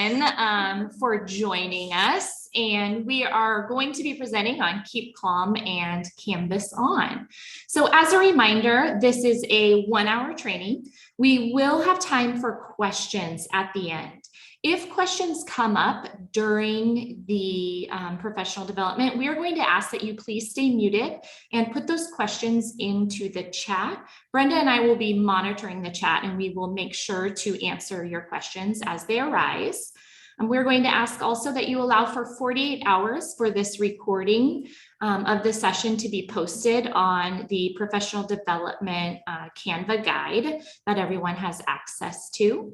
everyone for joining us. And we are going to be presenting on Keep Calm and Canvas On. So as a reminder, this is a 1-hour training. We will have time for questions at the end. If questions come up during the professional development, we are going to ask that you please stay muted and put those questions into the chat. Brenda and I will be monitoring the chat, and we will make sure to answer your questions as they arise. And we're going to ask also that you allow for 48 hours for this recording of the session to be posted on the professional development Canva guide that everyone has access to.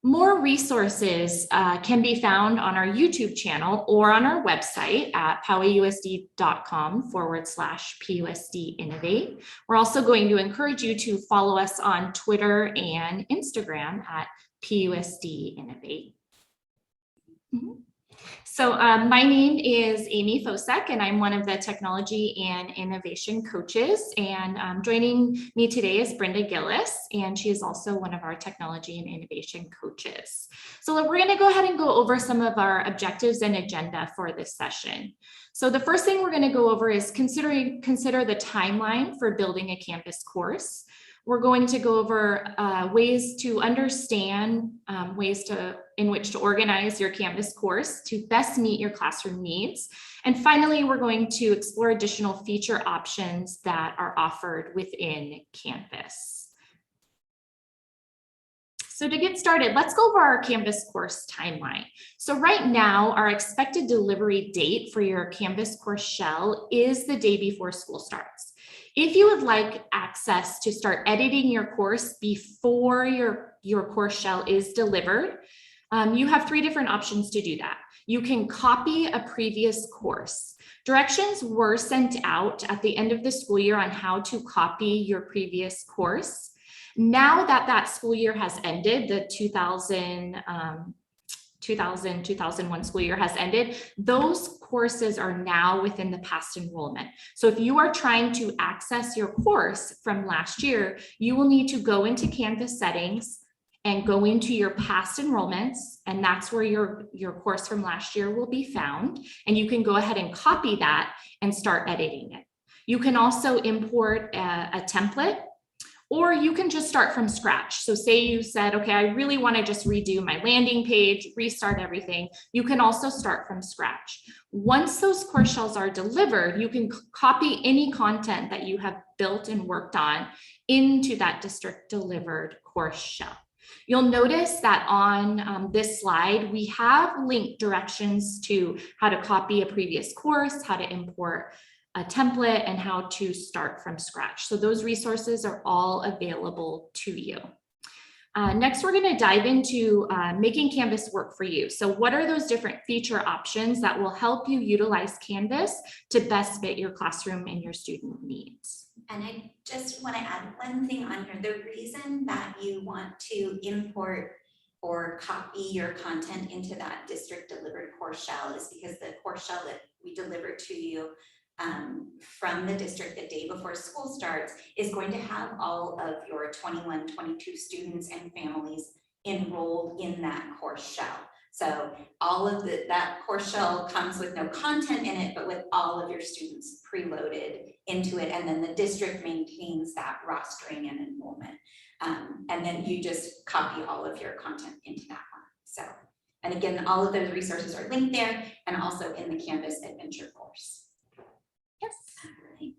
More resources can be found on our YouTube channel or on our website at powausd.com/PUSD Innovate. We're also going to encourage you to follow us on Twitter and Instagram at PUSD Innovate. So my name is Amy Fosek, and I'm one of the technology and innovation coaches. And joining me today is Brenda Gillis, and she is also one of our technology and innovation coaches. So we're going to go ahead and go over some of our objectives and agenda for this session. So the first thing we're going to go over is consider the timeline for building a Canvas course. We're going to go over ways to understand in which to organize your Canvas course to best meet your classroom needs. And finally, we're going to explore additional feature options that are offered within Canvas. So to get started, let's go over our Canvas course timeline. So right now, our expected delivery date for your Canvas course shell is the day before school starts. If you would like access to start editing your course before your course shell is delivered, you have 3 different options to do that. You can copy a previous course. Directions were sent out at the end of the school year on how to copy your previous course. Now that that school year has ended, the 2000-2001 school year has ended, those courses are now within the past enrollment. So if you are trying to access your course from last year, you will need to go into Canvas settings and go into your past enrollments, and that's where your course from last year will be found. And you can go ahead and copy that and start editing it. You can also import a template, or you can just start from scratch. So say you said, okay, I really want to just redo my landing page, restart everything. You can also start from scratch. Once those course shells are delivered, you can copy any content that you have built and worked on into that district delivered course shell. You'll notice that on this slide, we have linked directions to how to copy a previous course, how to import a template, and how to start from scratch. So those resources are all available to you. Next, we're going to dive into making Canvas work for you. So what are those different feature options that will help you utilize Canvas to best fit your classroom and your student needs? And I just want to add one thing on here. The reason that you want to import or copy your content into that district delivered course shell is because the course shell that we deliver to you from the district the day before school starts is going to have all of your 21-22 students and families enrolled in that course shell. So all of that course shell comes with no content in it, but with all of your students preloaded into it. And then the district maintains that rostering and enrollment. And then you just copy all of your content into that one. So, and again, all of those resources are linked there and also in the Canvas Adventure course. Yes. All right.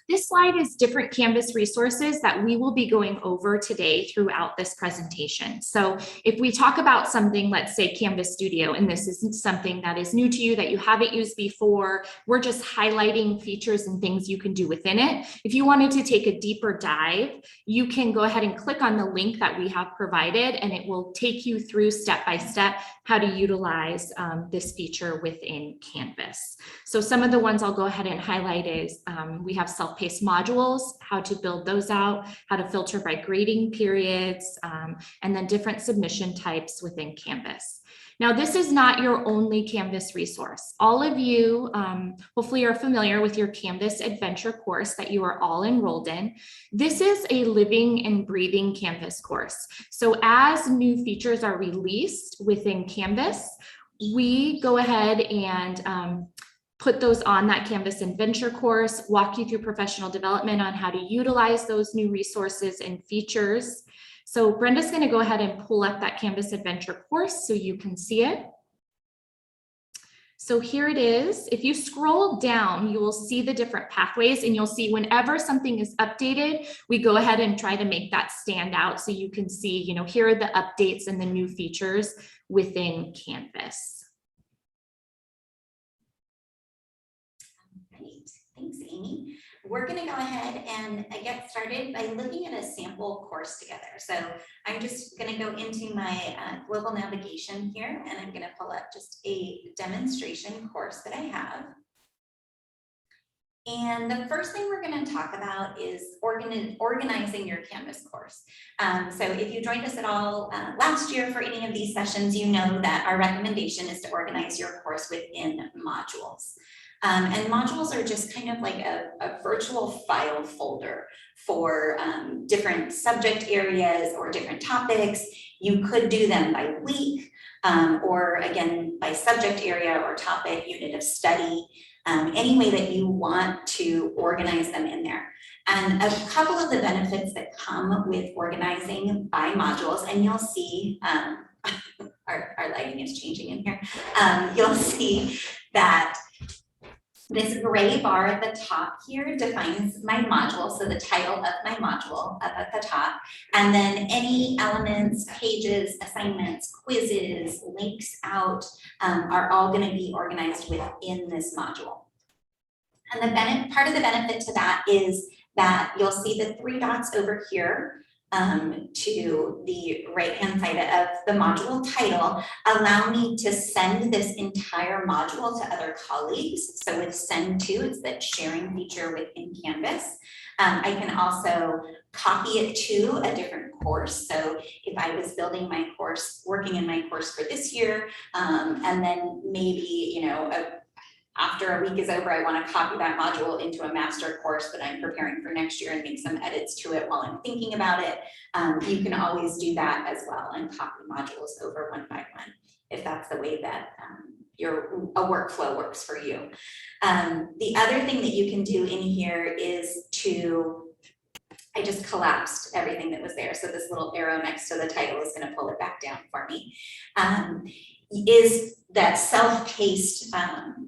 This slide is different Canvas resources that we will be going over today throughout this presentation. So if we talk about something, let's say Canvas Studio, and this is something that is new to you that you haven't used before, we're just highlighting features and things you can do within it. If you wanted to take a deeper dive, you can go ahead and click on the link that we have provided, and it will take you through step by step how to utilize this feature within Canvas. So some of the ones I'll go ahead and highlight is we have self-paced modules, how to build those out, how to filter by grading periods, and then different submission types within Canvas. Now, this is not your only Canvas resource. All of you hopefully are familiar with your Canvas Adventure course that you are all enrolled in. This is a living and breathing Canvas course. So as new features are released within Canvas, we go ahead and put those on that Canvas Adventure course, walk you through professional development on how to utilize those new resources and features. So Brenda's going to go ahead and pull up that Canvas Adventure course so you can see it. So here it is. If you scroll down, you will see the different pathways, and you'll see whenever something is updated, we go ahead and try to make that stand out so you can see, here are the updates and the new features within Canvas. Great, thanks, Amy. We're going to go ahead and get started by looking at a sample course together. So I'm just going to go into my global navigation here, and I'm going to pull up just a demonstration course that I have. And the first thing we're going to talk about is organizing your Canvas course. So if you joined us at all last year for any of these sessions, you know that our recommendation is to organize your course within modules. And modules are just kind of like a virtual file folder for different subject areas or different topics. You could do them by week or again, by subject area or topic, unit of study, any way that you want to organize them in there. And a couple of the benefits that come with organizing by modules, and you'll see, our lighting is changing in here. You'll see that this gray bar at the top here defines my module, so the title of my module up at the top, and then any elements, pages, assignments, quizzes, links out are all going to be organized within this module. And the part of the benefit to that is that you'll see the 3 dots over here to the right-hand side of the module title allow me to send this entire module to other colleagues. So with send to, it's that sharing feature within Canvas. I can also copy it to a different course. So if I was building my course, working in my course for this year, and then maybe, after a week is over, I want to copy that module into a master course that I'm preparing for next year and make some edits to it while I'm thinking about it. You can always do that as well and copy modules over one by one, if that's the way that a workflow works for you. The other thing that you can do in here is I just collapsed everything that was there. So this little arrow next to the title is going to pull it back down for me. Is that self-paced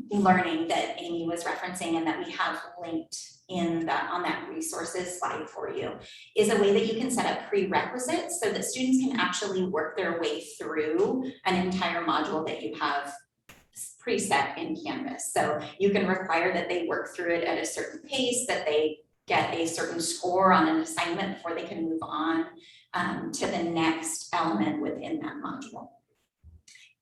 learning that Amy was referencing and that we have linked on that resources slide for you, is a way that you can set up prerequisites so that students can actually work their way through an entire module that you have preset in Canvas. So you can require that they work through it at a certain pace, that they get a certain score on an assignment before they can move on to the next element within that module.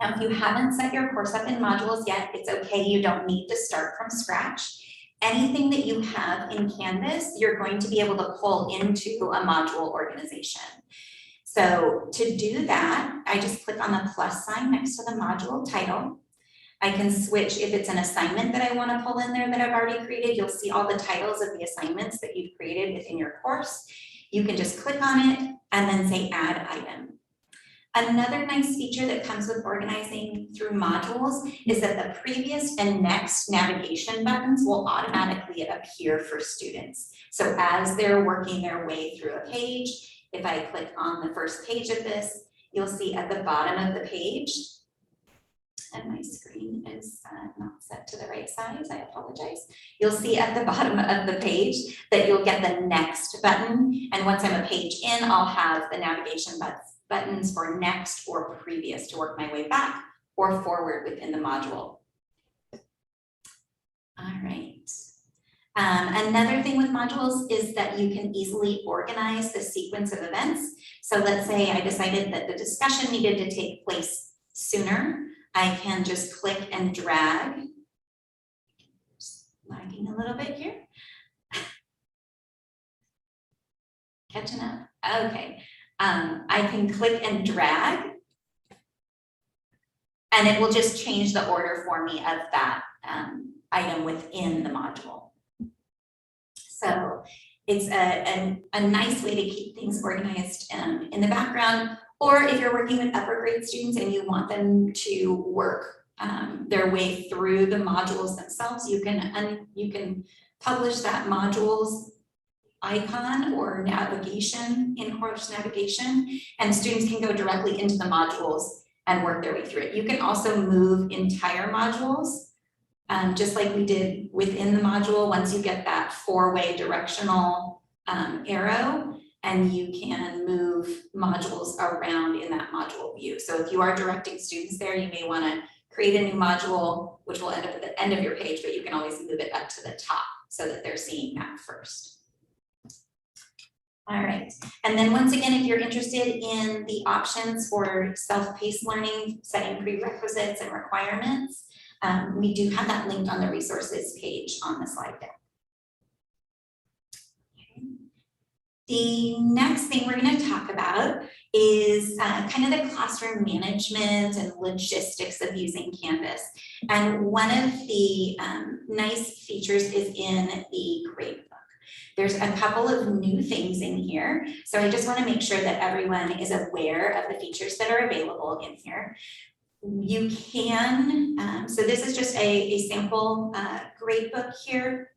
Now, if you haven't set your course up in modules yet, it's okay. You don't need to start from scratch. Anything that you have in Canvas, you're going to be able to pull into a module organization. So to do that, I just click on the plus sign next to the module title. I can switch, if it's an assignment that I want to pull in there that I've already created, you'll see all the titles of the assignments that you've created within your course. You can just click on it and then say add item. Another nice feature that comes with organizing through modules is that the previous and next navigation buttons will automatically appear for students. So as they're working their way through a page, if I click on the first page of this, you'll see at the bottom of the page, and my screen is not set to the right size, I apologize. You'll see at the bottom of the page that you'll get the next button. And once I'm a page in, I'll have the navigation buttons for next or previous to work my way back or forward within the module. All right. Another thing with modules is that you can easily organize the sequence of events. So let's say I decided that the discussion needed to take place sooner. I can just click and drag. Just lagging a little bit here. Catching up. Okay. I can click and drag And it will just change the order for me of that item within the module. So it's a nice way to keep things organized in the background. Or if you're working with upper grade students and you want them to work their way through the modules themselves, you can publish that modules icon or navigation, in-course navigation, and students can go directly into the modules and work their way through it. You can also move entire modules, just like we did within the module. Once you get that 4-way directional arrow, and you can move modules around in that module view. So if you are directing students there, you may want to create a new module, which will end up at the end of your page, but you can always move it up to the top so that they're seeing that first. All right, and then once again, if you're interested in the options for self-paced learning, setting prerequisites and requirements, we do have that linked on the resources page on the slide deck. Okay. The next thing we're going to talk about is kind of the classroom management and logistics of using Canvas. And one of the nice features is in the Gradebook. There's a couple of new things in here. So I just want to make sure that everyone is aware of the features that are available in here. You can, so this is just a sample Gradebook here.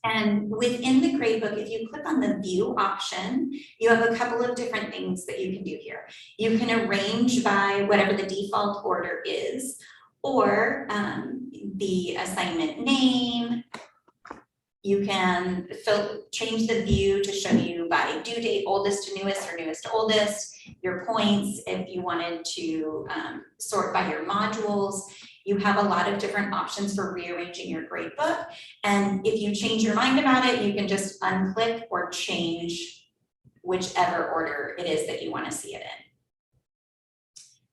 And within the Gradebook, if you click on the view option, you have a couple of different things that you can do here. You can arrange by whatever the default order is, or the assignment name. You can change the view to show you by due date, oldest to newest or newest to oldest, your points, if you wanted to sort by your modules. You have a lot of different options for rearranging your Gradebook. And if you change your mind about it, you can just unclick or change whichever order it is that you want to see it in.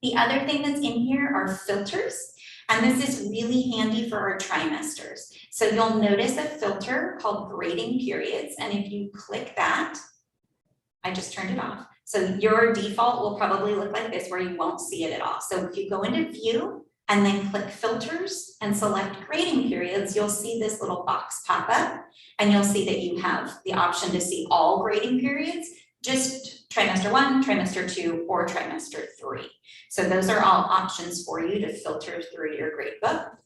The other thing that's in here are filters. And this is really handy for our trimesters. So you'll notice a filter called grading periods. And if you click that, I just turned it off. So your default will probably look like this, where you won't see it at all. So if you go into view and then click filters and select grading periods, you'll see this little box pop up, and you'll see that you have the option to see all grading periods, just trimester 1, trimester 2, or trimester 3. So those are all options for you to filter through your Gradebook.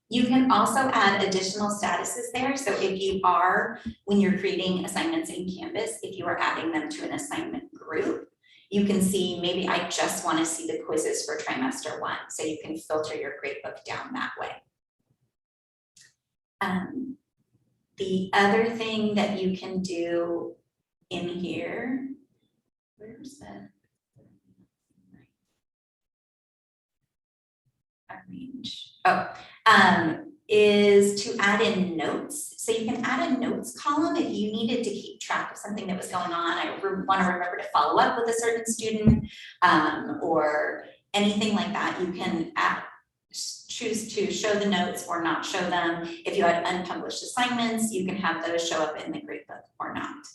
You can also add additional statuses there. So if you are, when you're creating assignments in Canvas, if you are adding them to an assignment group, you can see, maybe I just want to see the quizzes for trimester 1. So you can filter your Gradebook down that way. The other thing that you can do in here, where's that? Arrange. Is to add in notes. So you can add a notes column if you needed to keep track of something that was going on. I want to remember to follow up with a certain student or anything like that. You can choose to show the notes or not show them. If you had unpublished assignments, you can have those show up in the Gradebook or not.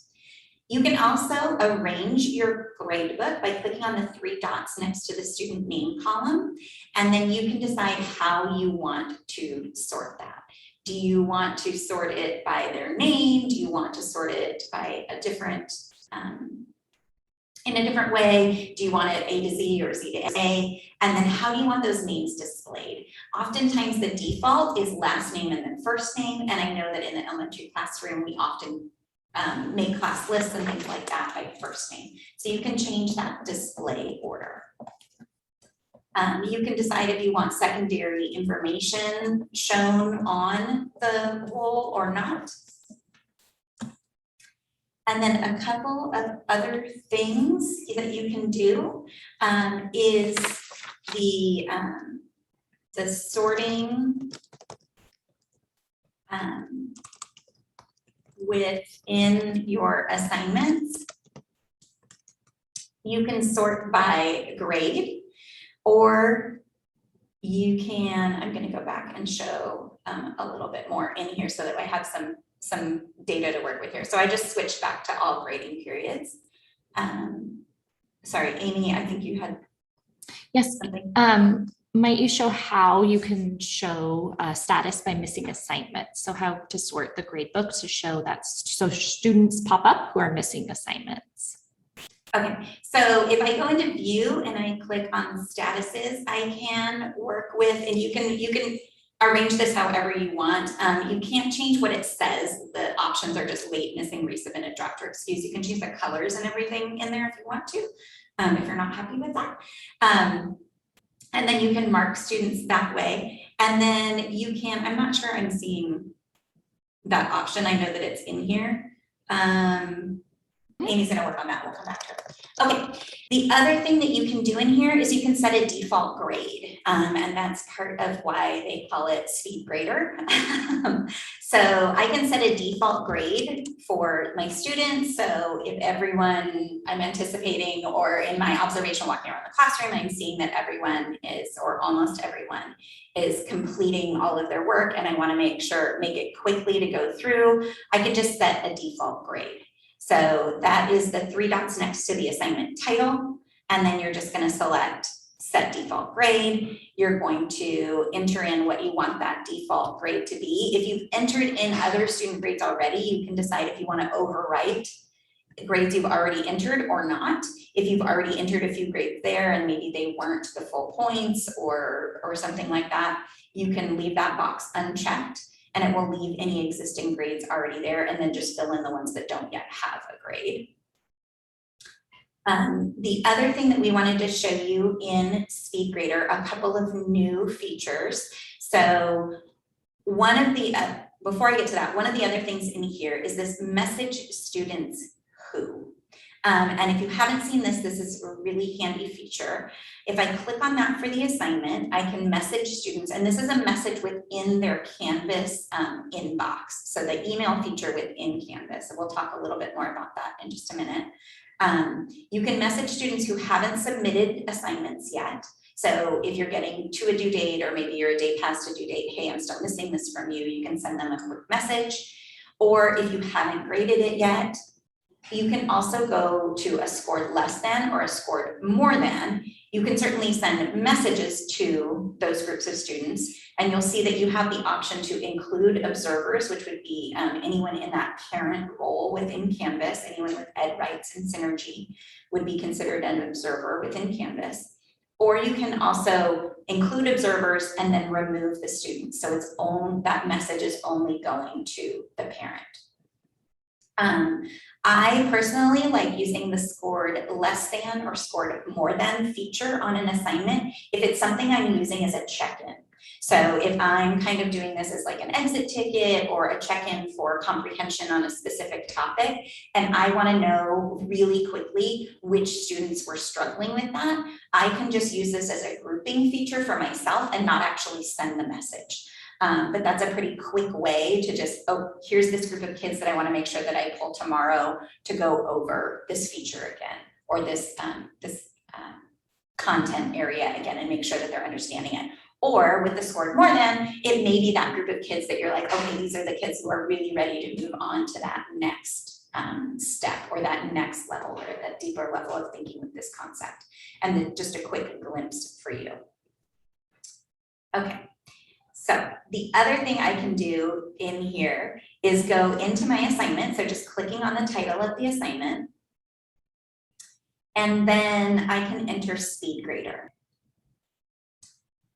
You can also arrange your Gradebook by clicking on the 3 dots next to the student name column, and then you can decide how you want to sort that. Do you want to sort it by their name? Do you want to sort it by a different, in a different way? Do you want it A to Z or Z to A? And then how do you want those names displayed? Oftentimes the default is last name and then first name, and I know that in the elementary classroom, we often make class lists and things like that by first name. So you can change that display order. You can decide if you want secondary information shown on the whole or not. And then a couple of other things that you can do is the sorting within your assignments. You can sort by grade, or you can, I'm going to go back and show a little bit more in here so that I have some data to work with here. So I just switched back to all grading periods. Sorry, Amy, I think you had. Yes. something? Might you show how you can show status by missing assignments? So how to sort the gradebook to show that so students pop up who are missing assignments. Okay, so if I go into view and I click on statuses, I can work with, and you can arrange this however you want. You can't change what it says. The options are just late, missing, resubmitted, dropped, or excused. You can change the colors and everything in there if you want to, if you're not happy with that. And then you can mark students that way. And then you can, I'm not sure I'm seeing that option. I know that it's in here. Amy's gonna work on that, we'll come back to it. Okay, the other thing that you can do in here is you can set a default grade, and that's part of why they call it Speedgrader. So I can set a default grade for my students, so if everyone I'm anticipating or in my observation walking around the classroom, I'm seeing that everyone is, or almost everyone, is completing all of their work and I wanna make it quickly to go through, I can just set a default grade. So that is the 3 dots next to the assignment title. And then you're just going to select set default grade. You're going to enter in what you want that default grade to be. If you've entered in other student grades already, you can decide if you want to overwrite the grades you've already entered or not. If you've already entered a few grades there and maybe they weren't the full points or something like that, you can leave that box unchecked. And it will leave any existing grades already there and then just fill in the ones that don't yet have a grade. The other thing that we wanted to show you in Speedgrader, a couple of new features. So one of the, before I get to that, one of the other things in here is this message students who. And if you haven't seen this, this is a really handy feature. If I click on that for the assignment, I can message students, and this is a message within their Canvas inbox. So the email feature within Canvas. So we'll talk a little bit more about that in just a minute. You can message students who haven't submitted assignments yet. So if you're getting to a due date, or maybe you're a day past a due date, hey, I'm still missing this from you, you can send them a quick message. Or if you haven't graded it yet, you can also go to a scored less than or a scored more than. You can certainly send messages to those groups of students, and you'll see that you have the option to include observers, which would be anyone in that parent role within Canvas. Anyone with Ed Rights and Synergy would be considered an observer within Canvas. Or you can also include observers and then remove the students. So that message is only going to the parent. I personally like using the scored less than or scored more than feature on an assignment if it's something I'm using as a check-in. So if I'm kind of doing this as like an exit ticket or a check-in for comprehension on a specific topic, and I want to know really quickly which students were struggling with that, I can just use this as a grouping feature for myself and not actually send the message. But that's a pretty quick way to just, oh, here's this group of kids that I want to make sure that I pull tomorrow to go over this feature again, or this content area again, and make sure that they're understanding it. Or with the scored more than, it may be that group of kids that you're like, okay, these are the kids who are really ready to move on to that next step, or that next level, or that deeper level of thinking with this concept. And then just a quick glimpse for you. Okay. So the other thing I can do in here is go into my assignment. So just clicking on the title of the assignment. And then I can enter Speedgrader.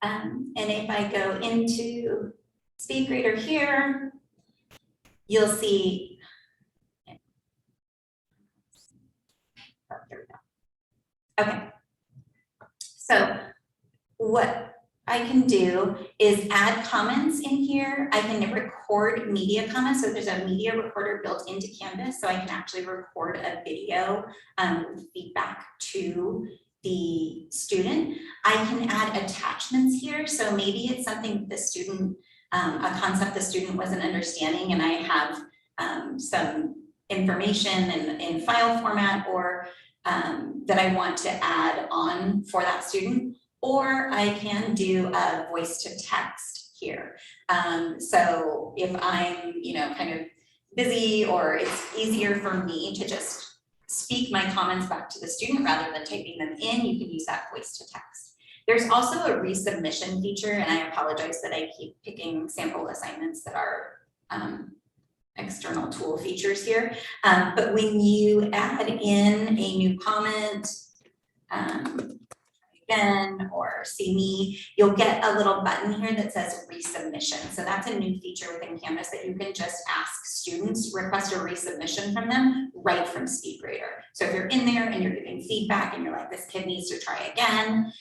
And if I go into Speedgrader here, you'll see, oh, there we go. Okay. So what I can do is add comments in here. I can record media comments. So there's a media recorder built into Canvas. So I can actually record a video feedback to the student. I can add attachments here. So maybe it's something the student, a concept the student wasn't understanding, and I have some information in file format or that I want to add on for that student. Or I can do a voice to text here. So if I'm, kind of busy, or it's easier for me to just speak my comments back to the student rather than typing them in, you can use that voice to text. There's also a resubmission feature, and I apologize that I keep picking sample assignments that are external tool features here. But when you add in a new comment, again, or see me, you'll get a little button here that says resubmission. So that's a new feature within Canvas that you can just ask students, request a resubmission from them right from Speedgrader. So if you're in there and you're giving feedback and you're like, this kid needs to try again,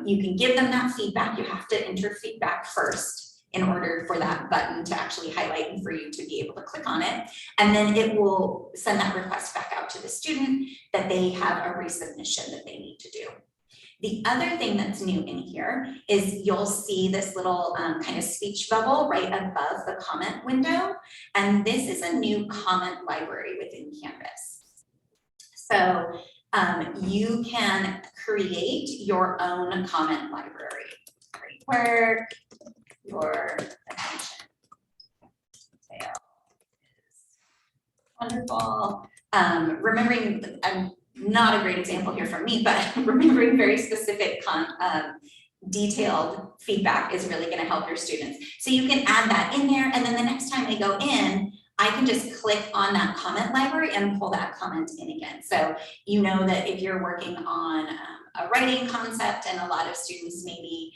you can give them that feedback. You have to enter feedback first in order for that button to actually highlight and for you to be able to click on it. And then it will send that request back out to the student that they have a resubmission that they need to do. The other thing that's new in here is you'll see this little kind of speech bubble right above the comment window. And this is a new comment library within Canvas. So you can create your own comment library. Great work, your attention detail is wonderful. Remembering, not a great example here from me, but remembering very specific detailed feedback is really going to help your students. So you can add that in there, and then the next time they go in, I can just click on that comment library and pull that comment in again. So you know that if you're working on a writing concept and a lot of students maybe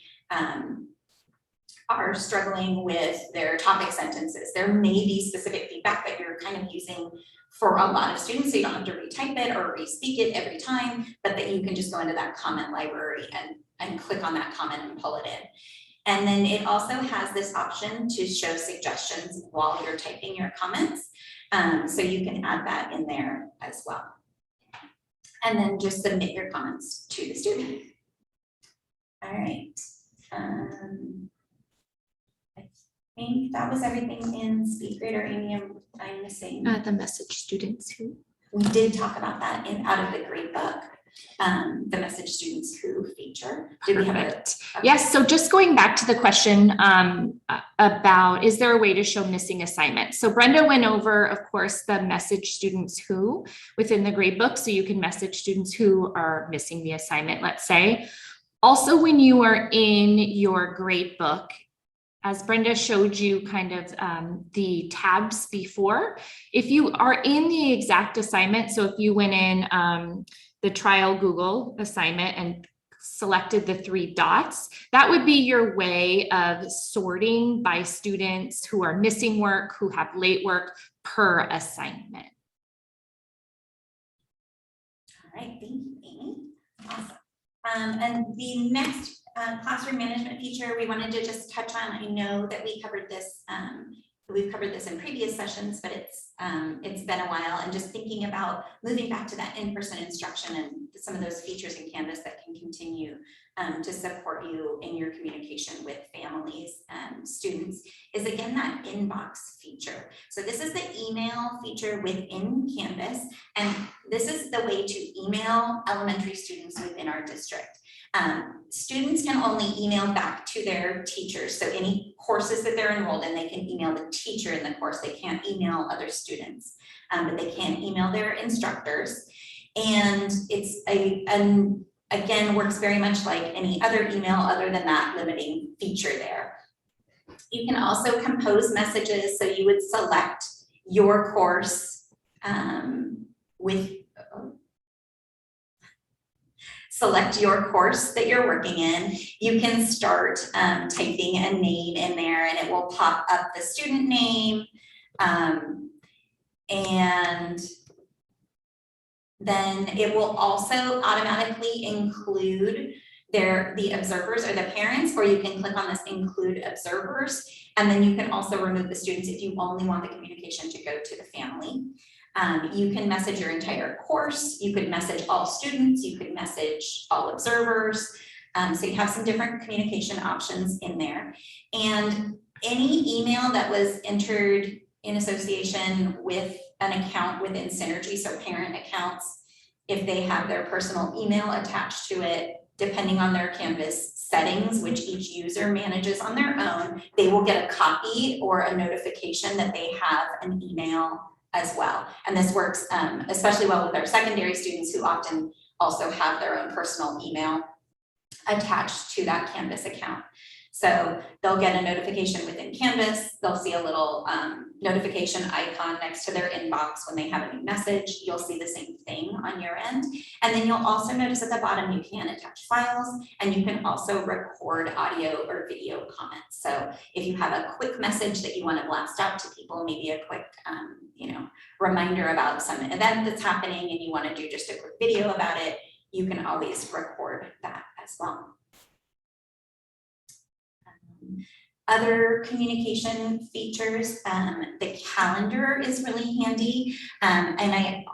are struggling with their topic sentences, there may be specific feedback that you're kind of using for a lot of students, so you don't have to retype it or re-speak it every time, but that you can just go into that comment library and click on that comment and pull it in. And then it also has this option to show suggestions while you're typing your comments. So you can add that in there as well. And then just submit your comments to the student. All right. I think that was everything in Speedgrader. Amy, I'm missing. The message students who. We did talk about that out of the Gradebook, the message students who feature. Did we have it? Okay. Yes, so just going back to the question about, is there a way to show missing assignments? So Brenda went over, of course, the message students who within the Gradebook, so you can message students who are missing the assignment, let's say. Also, when you are in your Gradebook, as Brenda showed you kind of the tabs before, if you are in the exact assignment, so if you went in the trial Google assignment and selected the 3 dots, that would be your way of sorting by students who are missing work, who have late work per assignment. All right, thank you, Amy. Awesome. And the next classroom management feature we wanted to just touch on. I know that we covered this, we've covered this in previous sessions, but it's been a while, and just thinking about moving back to that in-person instruction and some of those features in Canvas that can continue to support you in your communication with families and students is, again, that inbox feature. So this is the email feature within Canvas, and this is the way to email elementary students within our district. Students can only email back to their teachers. So any courses that they're enrolled in, they can email the teacher in the course. They can't email other students, but they can email their instructors. And it's again, works very much like any other email other than that limiting feature there. You can also compose messages. So you would select your course select your course that you're working in. You can start typing a name in there, and it will pop up the student name. And then it will also automatically include the observers or the parents, or you can click on this include observers. And then you can also remove the students if you only want the communication to go to the family. You can message your entire course. You could message all students. You could message all observers. So you have some different communication options in there. And any email that was entered in association with an account within Synergy, so parent accounts, if they have their personal email attached to it, depending on their Canvas settings, which each user manages on their own, they will get a copy or a notification that they have an email as well. And this works especially well with our secondary students who often also have their own personal email. attached to that Canvas account. So they'll get a notification within Canvas, they'll see a little notification icon next to their inbox when they have a new message. You'll see the same thing on your end. And then you'll also notice at the bottom you can attach files, and you can also record audio or video comments. So if you have a quick message that you want to blast out to people, maybe a quick reminder about some event that's happening and you want to do just a quick video about it, you can always record that as well. Other communication features, the calendar is really handy, and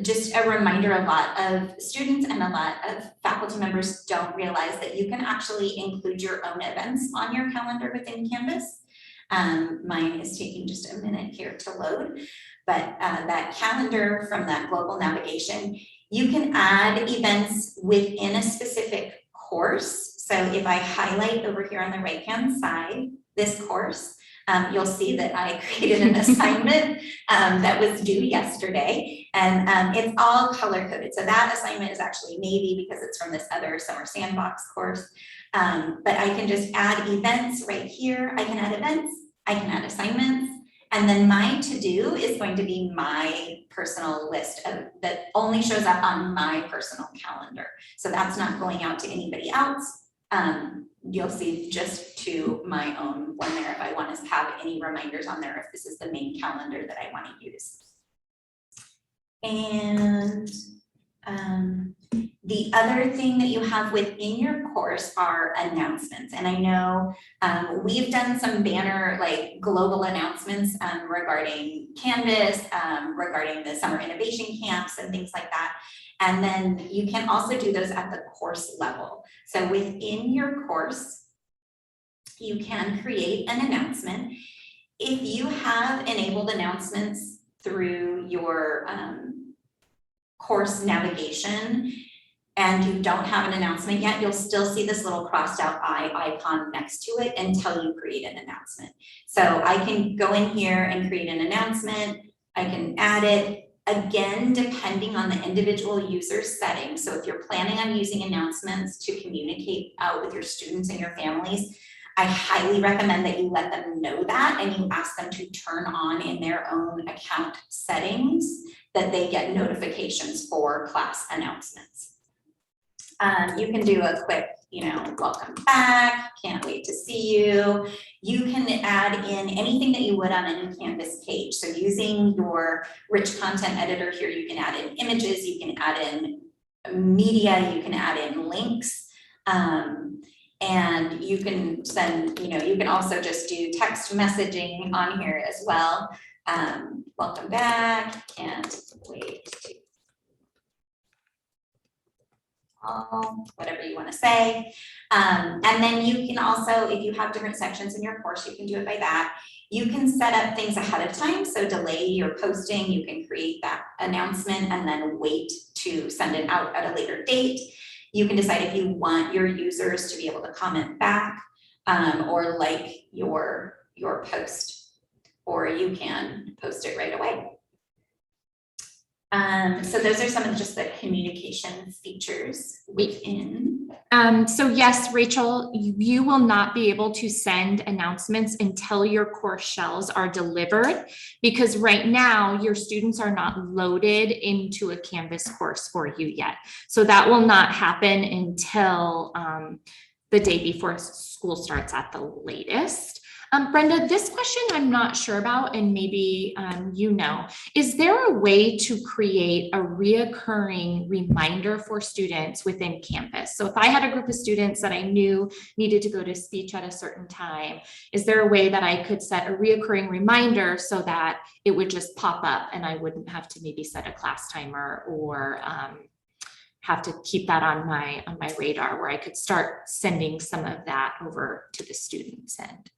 just a reminder, a lot of students and a lot of faculty members don't realize that you can actually include your own events on your calendar within Canvas. Mine is taking just a minute here to load, but that calendar from that global navigation, you can add events within a specific course. So if I highlight over here on the right-hand side, this course, you'll see that I created an assignment that was due yesterday, and it's all color-coded. So that assignment is actually navy because it's from this other summer sandbox course. But I can just add events right here. I can add events, I can add assignments, and then my to-do is going to be my personal list that only shows up on my personal calendar. So that's not going out to anybody else. You'll see just to my own one there if I want to have any reminders on there, if this is the main calendar that I want to use. And the other thing that you have within your course are announcements. And I know we've done some banner, like global announcements regarding Canvas, regarding the summer innovation camps and things like that. And then you can also do those at the course level. So within your course, you can create an announcement. If you have enabled announcements through your course navigation and you don't have an announcement yet, you'll still see this little crossed out eye icon next to it until you create an announcement. So I can go in here and create an announcement. I can add it. Again, depending on the individual user setting. So if you're planning on using announcements to communicate out with your students and your families, I highly recommend that you let them know that and you ask them to turn on in their own account settings that they get notifications for class announcements. You can do a quick, welcome back, can't wait to see you. You can add in anything that you would on any Canvas page. So using your rich content editor here, you can add in images, you can add in media, you can add in links, and you can send, you can also just do text messaging on here as well. Welcome back, can't wait to whatever you want to say. And then you can also, if you have different sections in your course, you can do it by that. You can set up things ahead of time. So delay your posting, you can create that announcement and then wait to send it out at a later date. You can decide if you want your users to be able to comment back or like your post, or you can post it right away. So those are some of just the communication features within. So yes, Rachel, you will not be able to send announcements until your course shells are delivered, because right now your students are not loaded into a Canvas course for you yet. So that will not happen until the day before school starts at the latest. Brenda, this question I'm not sure about, and maybe is there a way to create a reoccurring reminder for students within Canvas? So if I had a group of students that I knew needed to go to speech at a certain time, is there a way that I could set a reoccurring reminder so that it would just pop up and I wouldn't have to maybe set a class timer or have to keep that on my radar, where I could start sending some of that over to the students' end?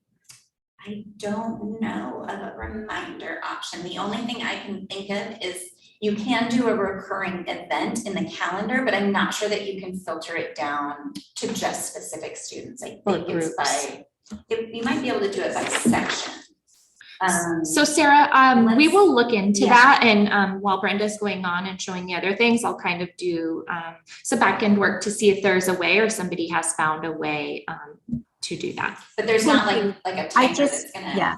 I don't know of a reminder option. The only thing I can think of is you can do a recurring event in the calendar, but I'm not sure that you can filter it down to just specific students. I think it's by, you might be able to do it by section. So Sarah, we let's- will look into yeah. that, and while Brenda's going on and showing the other things, I'll kind of do some back end work to see if there's a way or somebody has found a way to do that. But there's not like a timer that's gonna. Yeah.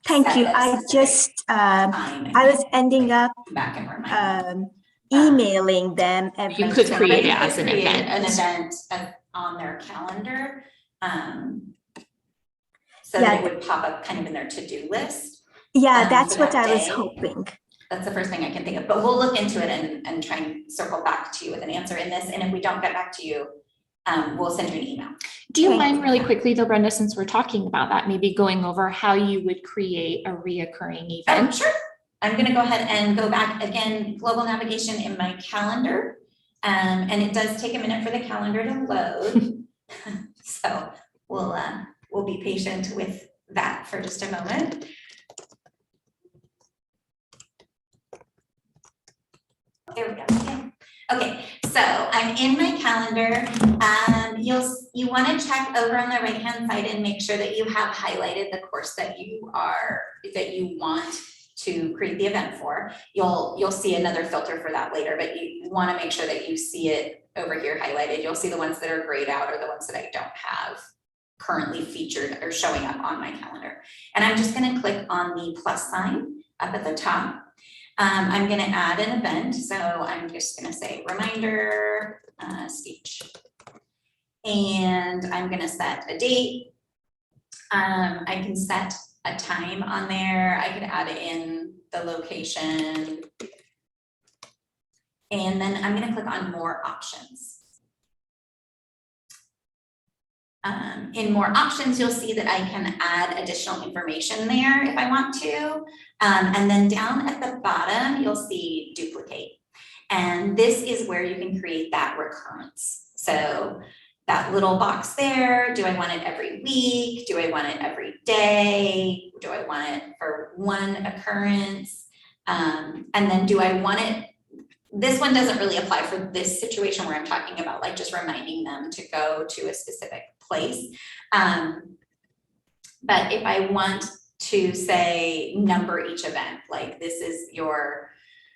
Thank you. I just, I was ending up back and remind. emailing them. You could create it You as could an create event. An event on their calendar. So Yeah. that it would pop up kind of in their to-do list. Yeah, that's for what that I was day. hoping. That's the first thing I can think of, but we'll look into it and try and circle back to you with an answer in this. And if we don't get back to you, we'll send you an email. Do you Thank mind you. really quickly though, Brenda, since we're talking about that, maybe going over how you would create a reoccurring event? Sure. I'm gonna go ahead and go back again, global navigation in my calendar. And it does take a minute for the calendar to load. So we'll be patient with that for just a moment. There we go. Okay, so I'm in my calendar. You want to check over on the right hand side and make sure that you have highlighted the course that you want to create the event for. You'll see another filter for that later, but you want to make sure that you see it over here highlighted. You'll see the ones that are grayed out or the ones that I don't have currently featured or showing up on my calendar. And I'm just going to click on the plus sign up at the top. I'm going to add an event. So I'm just going to say reminder speech. And I'm going to set a date. I can set a time on there. I could add in the location. And then I'm going to click on more options. In more options, you'll see that I can add additional information there if I want to. And then down at the bottom, you'll see duplicate. And this is where you can create that recurrence. So that little box there, do I want it every week? Do I want it every day? Do I want it for one occurrence? And then do I want it, this one doesn't really apply for this situation where I'm talking about like just reminding them to go to a specific place. But if I want to say number each event, like this is your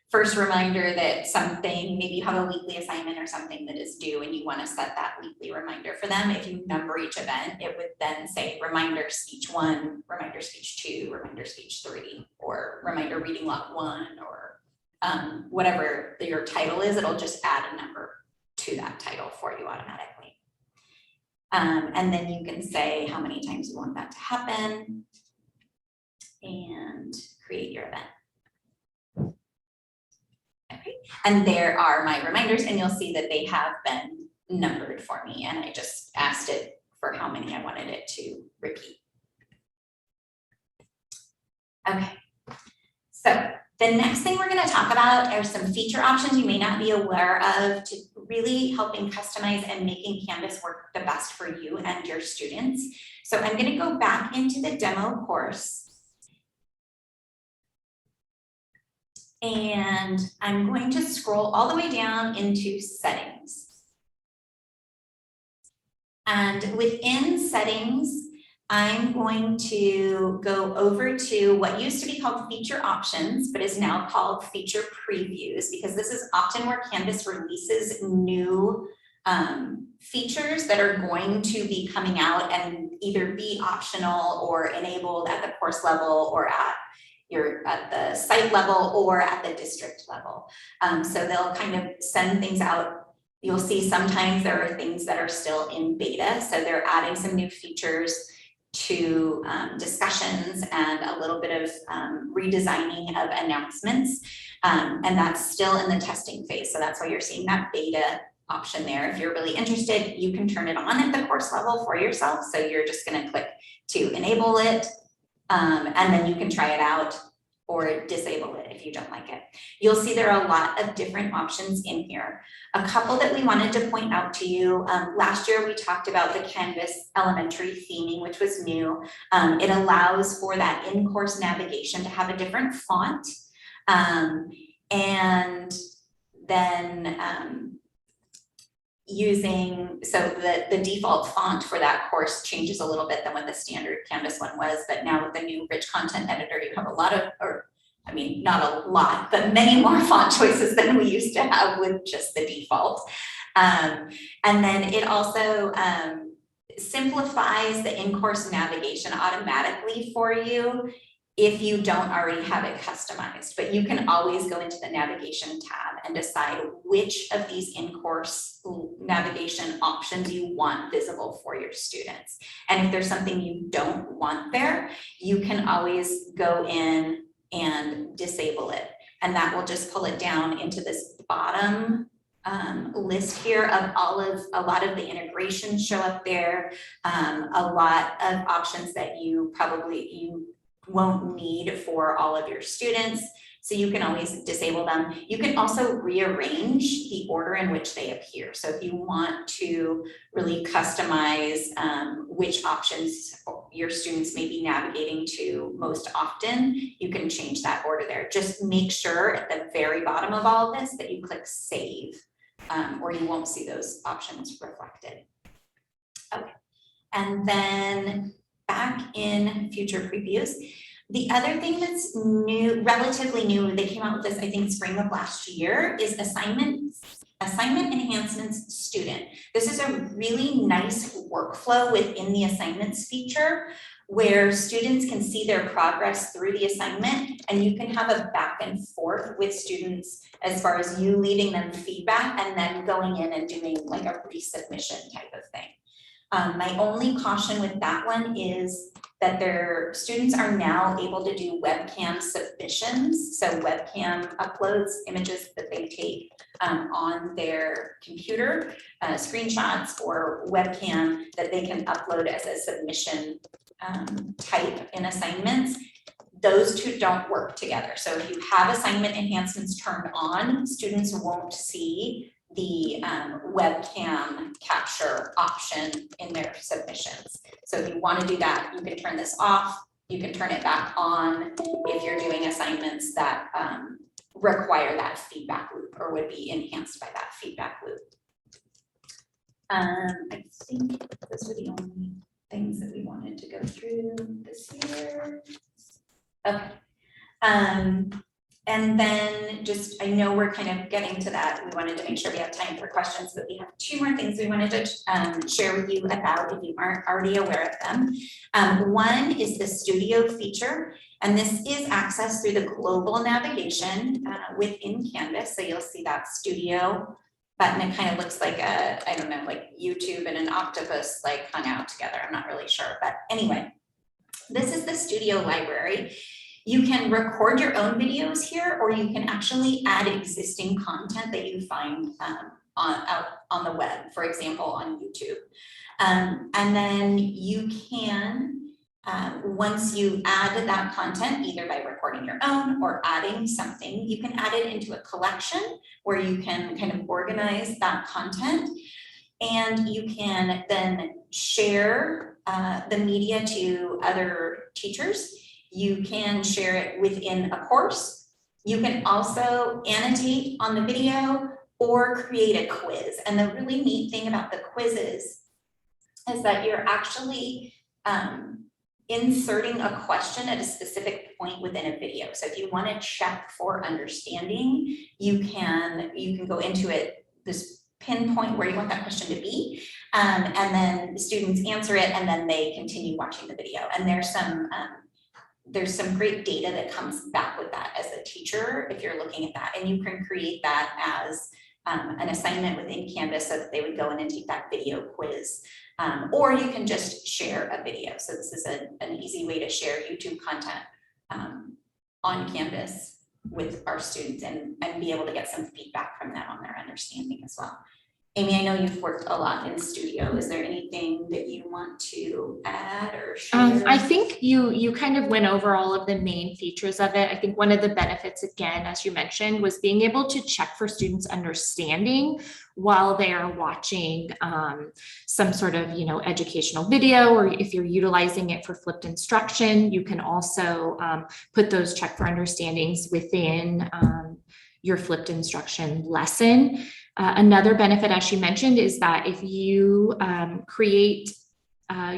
first reminder that something, maybe you have a weekly assignment or something that is due and you want to set that weekly reminder for them. If you number each event, it would then say reminder speech 1, reminder speech 2, reminder speech 3, or reminder reading lot 1, or whatever your title is, it'll just add a number to that title for you automatically. And then you can say how many times you want that to happen and create your event. Okay, and there are my reminders, and you'll see that they have been numbered for me, and I just asked it for how many I wanted it to repeat. Okay, so the next thing we're going to talk about are some feature options you may not be aware of to really helping customize and making Canvas work the best for you and your students. So I'm going to go back into the demo course. And I'm going to scroll all the way down into settings. And within settings, I'm going to go over to what used to be called feature options, but is now called feature previews, because this is often where Canvas releases new features that are going to be coming out and either be optional or enabled at the course level or at the site level or at the district level. So they'll kind of send things out. You'll see sometimes there are things that are still in beta. So they're adding some new features to discussions and a little bit of redesigning of announcements. And that's still in the testing phase. So that's why you're seeing that beta option there. If you're really interested, you can turn it on at the course level for yourself. So you're just going to click to enable it. And then you can try it out or disable it if you don't like it. You'll see there are a lot of different options in here. A couple that we wanted to point out to you, last year we talked about the Canvas elementary theming, which was new. It allows for that in-course navigation to have a different font. And then using, so the default font for that course changes a little bit than what the standard Canvas one was, but now with the new rich content editor, you have a lot of, or I mean, not a lot, but many more font choices than we used to have with just the default. And then it also simplifies the Incourse navigation automatically for you if you don't already have it customized, but you can always go into the navigation tab and decide which of these Incourse navigation options you want visible for your students. And if there's something you don't want there, you can always go in and disable it. And that will just pull it down into this bottom list here of a lot of the integrations show up there, a lot of options that you won't need for all of your students. So you can always disable them. You can also rearrange the order in which they appear. So if you want to really customize which options your students may be navigating to most often, you can change that order there. Just make sure at the very bottom of all of this that you click save, or you won't see those options reflected. Okay, and then back in future previews, the other thing that's new, relatively new, they came out with this, I think, spring of last year, is assignment enhancements student. This is a really nice workflow within the assignments feature where students can see their progress through the assignment, and you can have a back and forth with students as far as you leaving them feedback and then going in and doing like a resubmission type of thing. My only caution with that one is that their students are now able to do webcam submissions. So webcam uploads, images that they take on their computer, screenshots or webcam that they can upload as a submission type in assignments. Those two don't work together. So if you have assignment enhancements turned on, students won't see the webcam capture option in their submissions. So if you want to do that, you can turn this off. You can turn it back on if you're doing assignments that require that feedback loop or would be enhanced by that feedback loop. I think those were the only things that we wanted to go through this year. Okay. And then just, I know we're kind of getting to that. We wanted to make sure we have time for questions, but we have two more things we wanted to share with you about if you aren't already aware of them. One is the studio feature, and this is accessed through the global navigation within Canvas. So you'll see that studio button. It kind of looks like a, I don't know, like YouTube and an octopus like hung out together. I'm not really sure, but anyway, this is the studio library. You can record your own videos here, or you can actually add existing content that you find out on the web, for example, on YouTube. And then you can, once you add that content, either by recording your own or adding something, you can add it into a collection where you can kind of organize that content. And you can then share the media to other teachers. You can share it within a course. You can also annotate on the video or create a quiz. And the really neat thing about the quizzes is that you're actually inserting a question at a specific point within a video. So if you want to check for understanding, you can go into it, this pinpoint where you want that question to be, and then the students answer it, and then they continue watching the video. And there's some great data that comes back with that as a teacher if you're looking at that, and you can create that as an assignment within Canvas so that they would go in and take that video quiz, or you can just share a video. So this is an easy way to share YouTube content on Canvas with our students and be able to get some feedback from them on their understanding as well. Amy, I know you've worked a lot in studio. Is there anything that you want to add or share? I think you kind of went over all of the main features of it. I think one of the benefits, again, as you mentioned, was being able to check for students' understanding while they are watching some sort of, educational video, or if you're utilizing it for flipped instruction, you can also put those check for understandings within your flipped instruction lesson. Another benefit, as she mentioned, is that if you create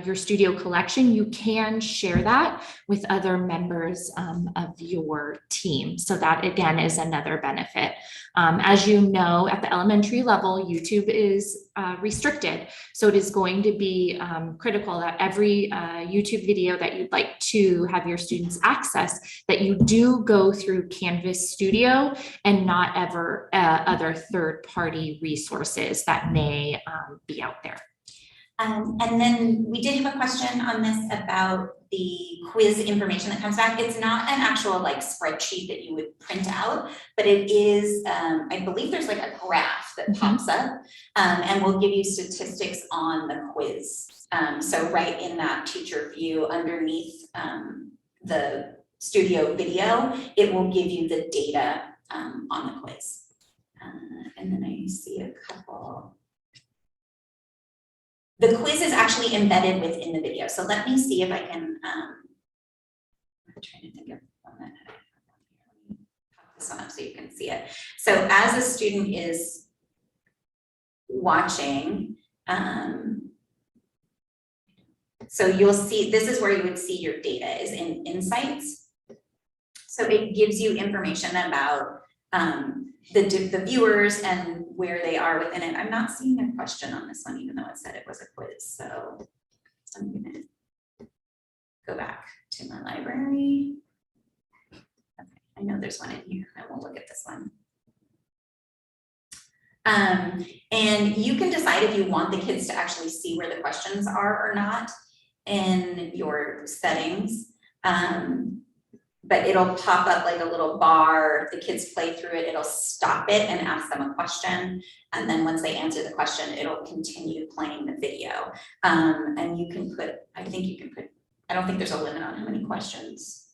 your studio collection, you can share that with other members of your team. So that again is another benefit. As you know, at the elementary level, YouTube is restricted. So it is going to be critical that every YouTube video that you'd like to have your students access, that you do go through Canvas Studio and not ever other third-party resources that may be out there. And then we did have a question on this about the quiz information that comes back. It's not an actual like spreadsheet that you would print out, but it is, I believe there's like a graph that pops up and will give you statistics on the quiz. So right in that teacher view underneath the studio video, it will give you the data on the quiz. And then I see a couple. The quiz is actually embedded within the video. So let me see if I can, I'm trying to think of one that I have on here. Let me pop this one up so you can see it. So as a student is watching, so you'll see, this is where you would see your data is in Insights. So it gives you information about the viewers and where they are within it. I'm not seeing a question on this one, even though it said it was a quiz. So I'm gonna go back to my library. Okay, I know there's one in here. I won't look at this one. And you can decide if you want the kids to actually see where the questions are or not in your settings. But it'll pop up like a little bar, the kids play through it, it'll stop it and ask them a question. And then once they answer the question, it'll continue playing the video. And you can put, I don't think there's a limit on how many questions.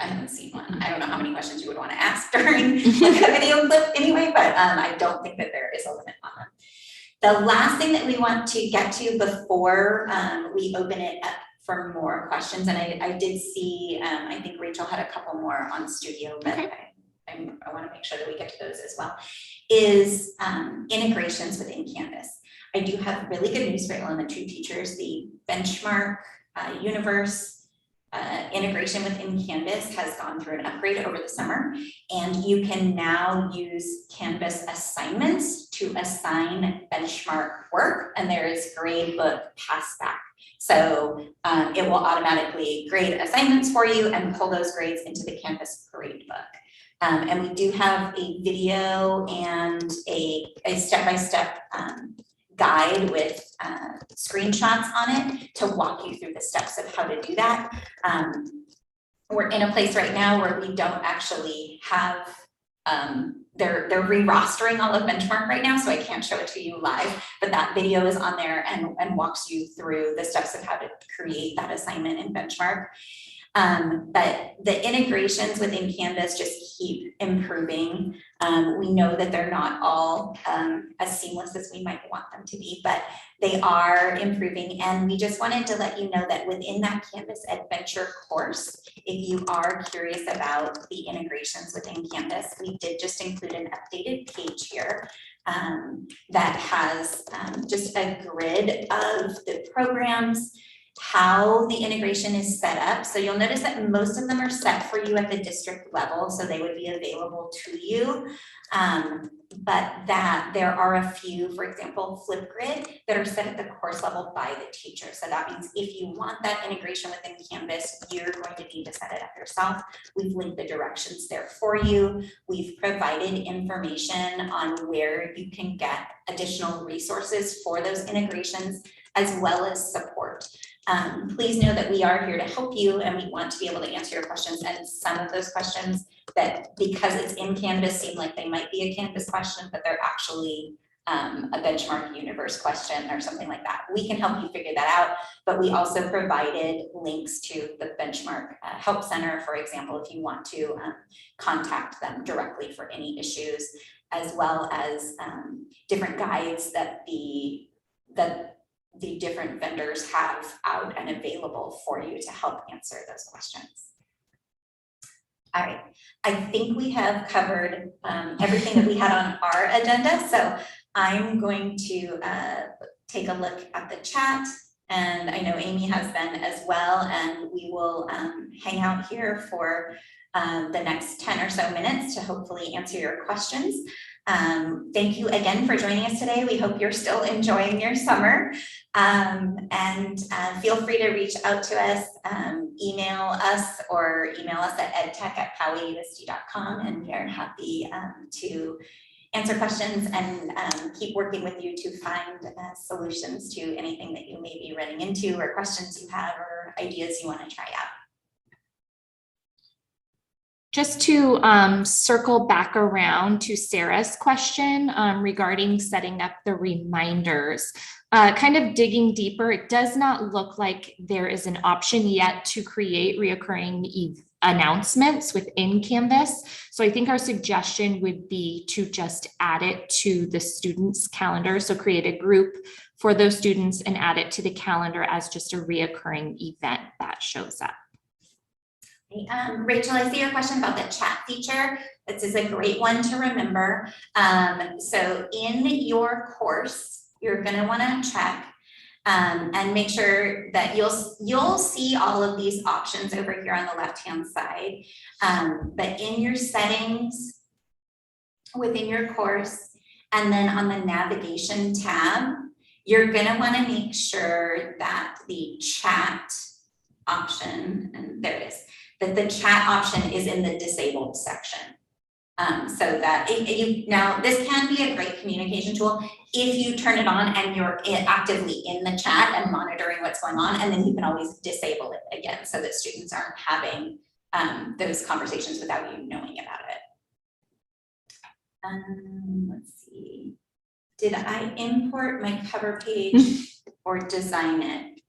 I haven't seen one. I don't know how many questions you would want to ask during like a video clip anyway, but I don't think that there is a limit on them. The last thing that we want to get to before we open it up for more questions, and I did see, I think Rachel had a couple more on Studio, but I want to make sure that we get to those as well, is integrations within Canvas. I do have really good news for elementary teachers. The benchmark universe integration within Canvas has gone through an upgrade over the summer, and you can now use Canvas assignments to assign benchmark work, and there is Gradebook passback. So it will automatically grade assignments for you and pull those grades into the Canvas Gradebook. And we do have a video and a step-by-step guide with screenshots on it to walk you through the steps of how to do that. We're in a place right now where we don't actually have, they're re-rostering all of Benchmark right now, so I can't show it to you live, but that video is on there and walks you through the steps of how to create that assignment in Benchmark. But the integrations within Canvas just keep improving. We know that they're not all as seamless as we might want them to be, but they are improving. And we just wanted to let you know that within that Canvas Adventure course, if you are curious about the integrations within Canvas, we did just include an updated page here that has just a grid of the programs, how the integration is set up. So you'll notice that most of them are set for you at the district level, so they would be available to you. But that there are a few, for example, Flipgrid, that are set at the course level by the teacher. So that means if you want that integration within Canvas, you're going to need to set it up yourself. We've linked the directions there for you. We've provided information on where you can get additional resources for those integrations, as well as support. Please know that we are here to help you, and we want to be able to answer your questions. And some of those questions that, because it's in Canvas, seem like they might be a Canvas question, but they're actually a benchmark universe question or something like that. We can help you figure that out, but we also provided links to the benchmark help center, for example, if you want to contact them directly for any issues, as well as different guides that the different vendors have out and available for you to help answer those questions. All right, I think we have covered everything that we had on our agenda, so I'm going to take a look at the chat, and I know Amy has been as well, and we will hang out here for the next 10 or so minutes to hopefully answer your questions. Thank you again for joining us today. We hope you're still enjoying your summer, and feel free to reach out to us, email us at edtech@powayusd.com, and we are happy to answer questions and keep working with you to find solutions to anything that you may be running into, or questions you have, or ideas you want to try out. Just to circle back around to Sarah's question regarding setting up the reminders, kind of digging deeper, it does not look like there is an option yet to create reoccurring announcements within Canvas. So I think our suggestion would be to just add it to the students' calendar. So create a group for those students and add it to the calendar as just a reoccurring event that shows up. Rachel, I see your question about the chat feature. This is a great one to remember. So in your course, you're going to want to check and make sure that you'll see all of these options over here on the left-hand side. But in your settings within your course, and then on the navigation tab, you're going to want to make sure that the chat option, and there it is, that the chat option is in the disabled section. So that now this can be a great communication tool if you turn it on and you're actively in the chat and monitoring what's going on, and then you can always disable it again so that students aren't having those conversations without you knowing about it. Let's see, did I import my cover page or design it?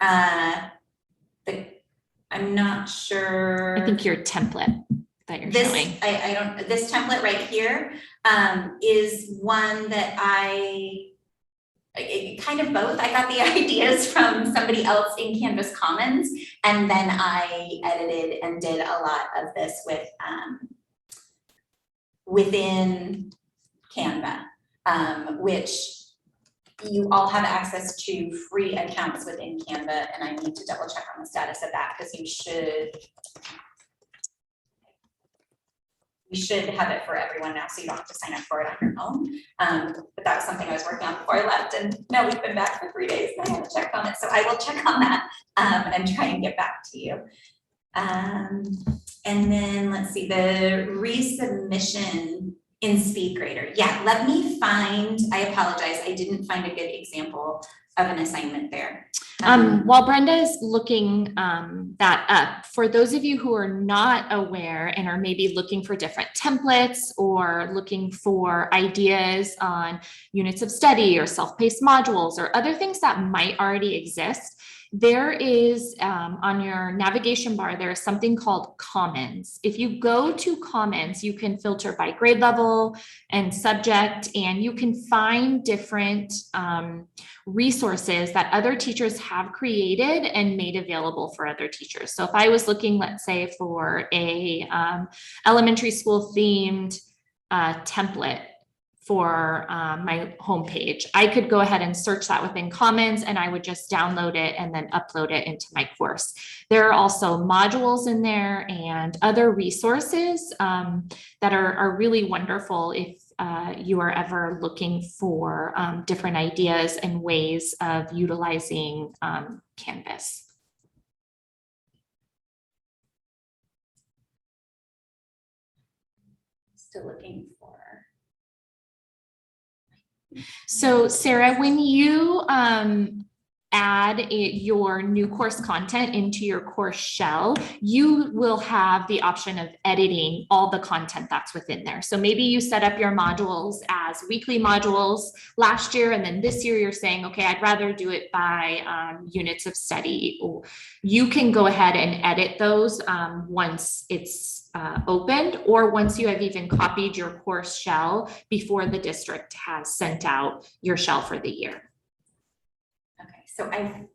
I'm not sure. I think your template that you're showing. This template right here is one that kind of both. I got the ideas from somebody else in Canvas Commons, and then I edited and did a lot of this with within Canva, which you all have access to free accounts within Canva, and I need to double check on the status of that because you should have it for everyone now, so you don't have to sign up for it on your own. But that was something I was working on before I left, and now we've been back for 3 days and I haven't checked on it, so I will check on that and try and get back to you. And then let's see, the resubmission in Speedgrader. Yeah, let me find, I apologize, I didn't find a good example of an assignment there. While Brenda is looking that up, for those of you who are not aware and are maybe looking for different templates or looking for ideas on units of study or self-paced modules or other things that might already exist, there is on your navigation bar, there is something called Commons. If you go to Commons, you can filter by grade level and subject, and you can find different resources that other teachers have created and made available for other teachers. So if I was looking, let's say, for a elementary school themed template for my homepage, I could go ahead and search that within Commons, and I would just download it and then upload it into my course. There are also modules in there and other resources that are really wonderful if you are ever looking for different ideas and ways of utilizing Canvas. Still looking for. So Sarah, when you add your new course content into your course shell, you will have the option of editing all the content that's within there. So maybe you set up your modules as weekly modules last year, and then this year you're saying, okay, I'd rather do it by units of study. You can go ahead and edit those once it's opened, or once you have even copied your course shell before the district has sent out your shell for the year. Okay, so I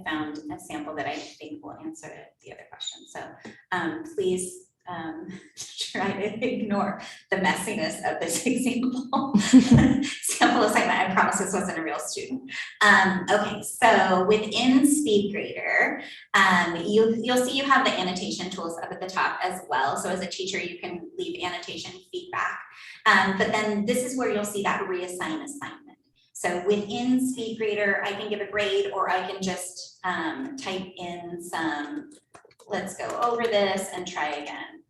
found a sample that I think will answer the other question. So please try to ignore the messiness of this example. Sample assignment, I promise this wasn't a real student. Okay, so within Speedgrader, you'll see you have the annotation tools up at the top as well. So as a teacher, you can leave annotation feedback. But then this is where you'll see that reassign assignment. So within Speedgrader, I can give a grade, or I can just type in some, let's go over this and try again.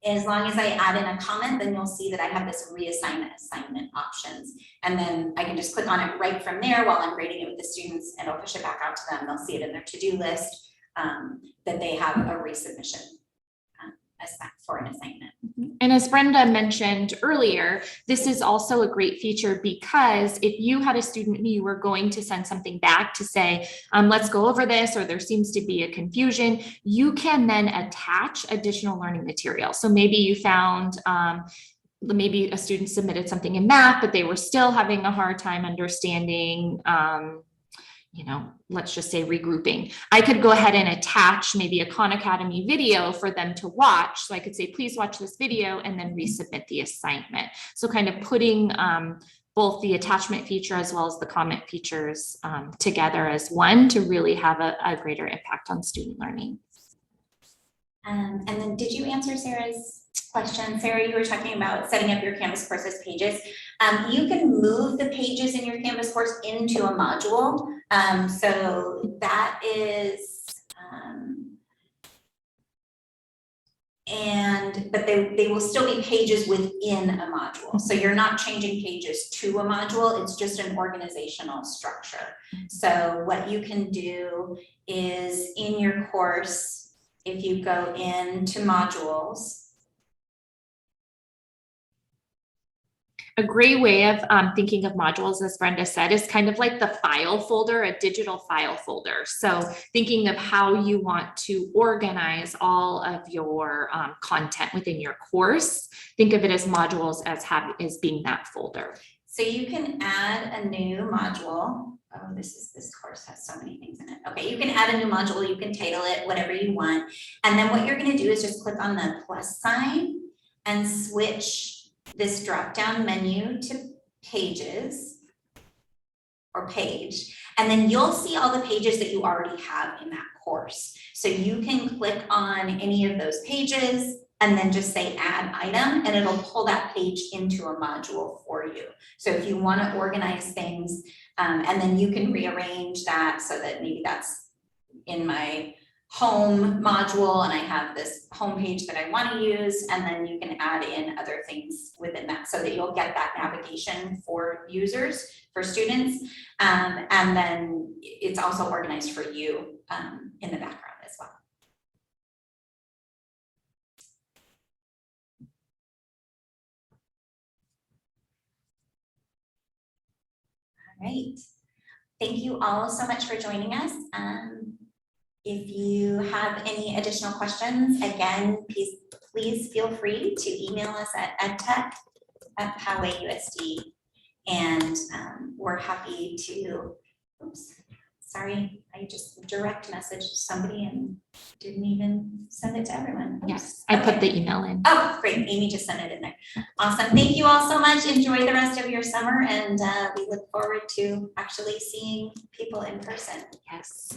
As long as I add in a comment, then you'll see that I have this reassignment assignment options. And then I can just click on it right from there while I'm grading it with the students, and I'll push it back out to them. They'll see it in their to-do list that they have a resubmission for an assignment. And as Brenda mentioned earlier, this is also a great feature because if you had a student who you were going to send something back to say, let's go over this, or there seems to be a confusion, you can then attach additional learning material. So maybe you found maybe a student submitted something in math, but they were still having a hard time understanding you know, let's just say regrouping. I could go ahead and attach maybe a Khan Academy video for them to watch. So I could say, please watch this video and then resubmit the assignment. So kind of putting both the attachment feature as well as the comment features together as one to really have a greater impact on student learning. And then did you answer Sarah's question? Sarah, you were talking about setting up your Canvas courses pages. You can move the pages in your Canvas course into a module. So that is, but they will still be pages within a module. So you're not changing pages to a module, it's just an organizational structure. So what you can do is in your course, if you go into modules, a great way of thinking of modules, as Brenda said, is kind of like the file folder, a digital file folder. So thinking of how you want to organize all of your content within your course, think of it as modules as being that folder. So you can add a new module. Oh, this course has so many things in it. Okay, you can add a new module, you can title it whatever you want. And then what you're going to do is just click on the plus sign and switch this drop-down menu to pages or page, and then you'll see all the pages that you already have in that course. So you can click on any of those pages and then just say add item, and it'll pull that page into a module for you. So if you want to organize things, and then you can rearrange that so that maybe that's in my home module and I have this home page that I want to use, and then you can add in other things within that so that you'll get that navigation for users, for students, and then it's also organized for you in the background as well. All right, thank you all so much for joining us. If you have any additional questions, again, please feel free to email us at edtech@poway.usd, and we're happy to, oops, sorry, I just direct messaged somebody and didn't even send it to everyone. Oops. Yes, I put the email in. Oh, great, Amy just sent it in there. Awesome, thank you all so much. Enjoy the rest of your summer, and we look forward to actually seeing people in person. Yes.